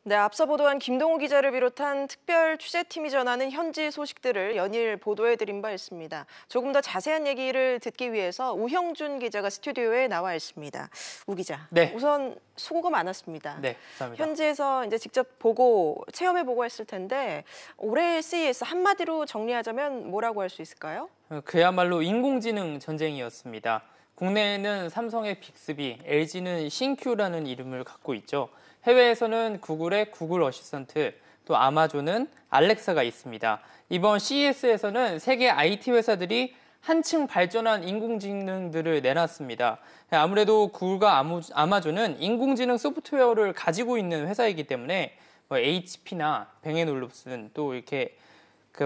네, 앞서 보도한 김동우 기자를 비롯한 특별 취재팀이 전하는 현지 소식들을 연일 보도해드린 바 있습니다. 조금 더 자세한 얘기를 듣기 위해서 우형준 기자가 스튜디오에 나와 있습니다. 우 기자, 네. 우선 수고가 많았습니다. 네, 감사합니다. 현지에서 이제 직접 보고 체험해보고 했을 텐데 올해 CES 한마디로 정리하자면 뭐라고 할 수 있을까요? 그야말로 인공지능 전쟁이었습니다. 국내에는 삼성의 빅스비, LG는 신큐라는 이름을 갖고 있죠. 해외에서는 구글의 구글 어시스턴트, 또 아마존은 알렉사가 있습니다. 이번 CES에서는 세계 IT 회사들이 한층 발전한 인공지능들을 내놨습니다. 아무래도 구글과 아마존은 인공지능 소프트웨어를 가지고 있는 회사이기 때문에 HP나 뱅앤올룹슨 또 이렇게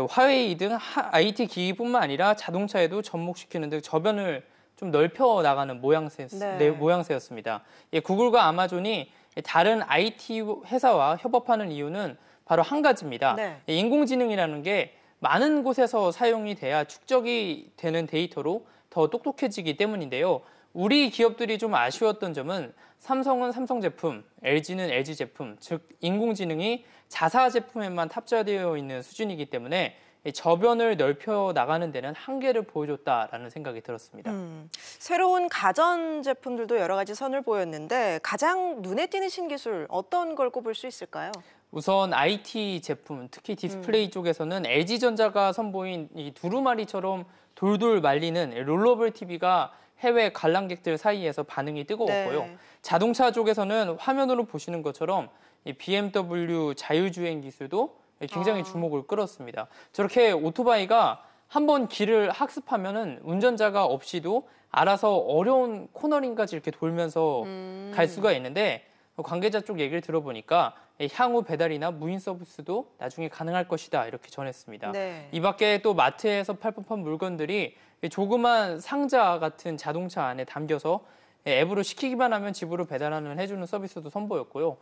화웨이 등 IT 기기뿐만 아니라 자동차에도 접목시키는 등 저변을 좀 넓혀 나가는 모양새였습니다. 구글과 아마존이 다른 IT 회사와 협업하는 이유는 바로 한 가지입니다. 네. 인공지능이라는 게 많은 곳에서 사용이 돼야 축적이 되는 데이터로 더 똑똑해지기 때문인데요. 우리 기업들이 좀 아쉬웠던 점은 삼성은 삼성 제품, LG는 LG 제품, 즉 인공지능이 자사 제품에만 탑재되어 있는 수준이기 때문에 저변을 넓혀 나가는 데는 한계를 보여줬다라는 생각이 들었습니다. 새로운 가전 제품들도 여러 가지 선을 보였는데 가장 눈에 띄는 신기술 어떤 걸 꼽을 수 있을까요? 우선 IT 제품, 특히 디스플레이 쪽에서는 LG전자가 선보인 이 두루마리처럼 돌돌 말리는 롤러블 TV가 해외 관람객들 사이에서 반응이 뜨거웠고요. 네. 자동차 쪽에서는 화면으로 보시는 것처럼 이 BMW 자율주행 기술도 굉장히 주목을 끌었습니다. 저렇게 오토바이가 한번 길을 학습하면은 운전자가 없이도 알아서 어려운 코너링까지 이렇게 돌면서 갈 수가 있는데 관계자 쪽 얘기를 들어보니까 향후 배달이나 무인 서비스도 나중에 가능할 것이다 이렇게 전했습니다. 네. 이 밖에 또 마트에서 팔 법한 물건들이 조그만 상자 같은 자동차 안에 담겨서 앱으로 시키기만 하면 집으로 해주는 서비스도 선보였고요.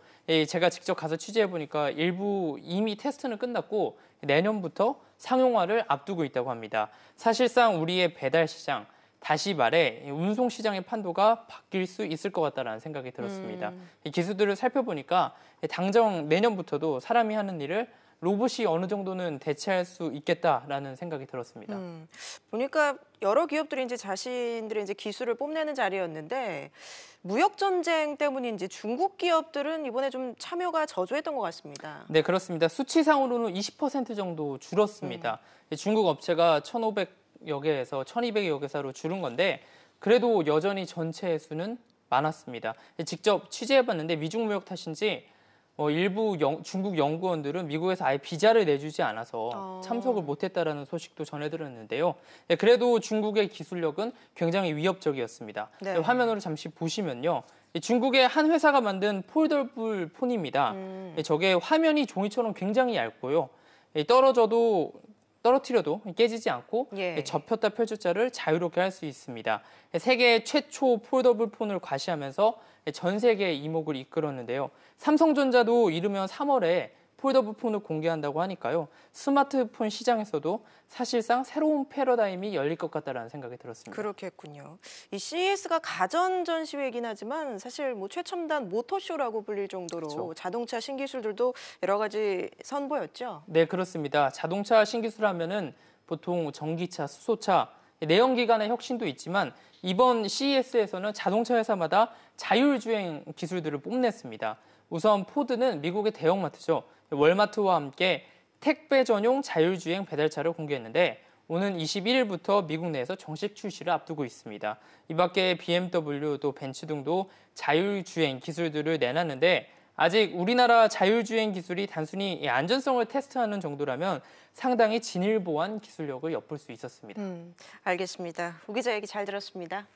제가 직접 가서 취재해보니까 일부 이미 테스트는 끝났고 내년부터 상용화를 앞두고 있다고 합니다. 사실상 우리의 배달 시장, 다시 말해 운송 시장의 판도가 바뀔 수 있을 것 같다는 생각이 들었습니다. 이 기술들을 살펴보니까 당장 내년부터도 사람이 하는 일을 로봇이 어느 정도는 대체할 수 있겠다라는 생각이 들었습니다. 보니까 여러 기업들이 이제 자신들의 이제 기술을 뽐내는 자리였는데 무역 전쟁 때문인지 중국 기업들은 이번에 좀 참여가 저조했던 것 같습니다. 네, 그렇습니다. 수치상으로는 20% 정도 줄었습니다. 중국 업체가 1,500여 개에서 1,200여 개사로 줄은 건데 그래도 여전히 전체 수는 많았습니다. 직접 취재해봤는데 미중 무역 탓인지 일부 중국 연구원들은 미국에서 아예 비자를 내주지 않아서 참석을 못했다라는 소식도 전해들었는데요. 그래도 중국의 기술력은 굉장히 위협적이었습니다. 네. 화면으로 잠시 보시면요. 중국의 한 회사가 만든 폴더블 폰입니다. 저게 화면이 종이처럼 굉장히 얇고요. 떨어뜨려도 깨지지 않고 접혔다 펼쳤자를 자유롭게 할 수 있습니다. 세계 최초 폴더블 폰을 과시하면서 전 세계 이목을 이끌었는데요. 삼성전자도 이르면 3월에 폴더블 폰을 공개한다고 하니까요. 스마트폰 시장에서도 사실상 새로운 패러다임이 열릴 것 같다는 생각이 들었습니다. 그렇겠군요. 이 CES가 가전 전시회이긴 하지만 사실 최첨단 모터쇼라고 불릴 정도로 그렇죠. 자동차 신기술들도 여러 가지 선보였죠? 네, 그렇습니다. 자동차 신기술 하면은 보통 전기차, 수소차, 내연기관의 혁신도 있지만 이번 CES에서는 자동차 회사마다 자율주행 기술들을 뽐냈습니다. 우선 포드는 미국의 대형마트죠. 월마트와 함께 택배 전용 자율주행 배달차를 공개했는데 오는 21일부터 미국 내에서 정식 출시를 앞두고 있습니다. 이 밖에 BMW, 또 벤츠 등도 자율주행 기술들을 내놨는데 아직 우리나라 자율주행 기술이 단순히 안전성을 테스트하는 정도라면 상당히 진일보한 기술력을 엿볼 수 있었습니다. 알겠습니다. 우 기자 얘기 잘 들었습니다.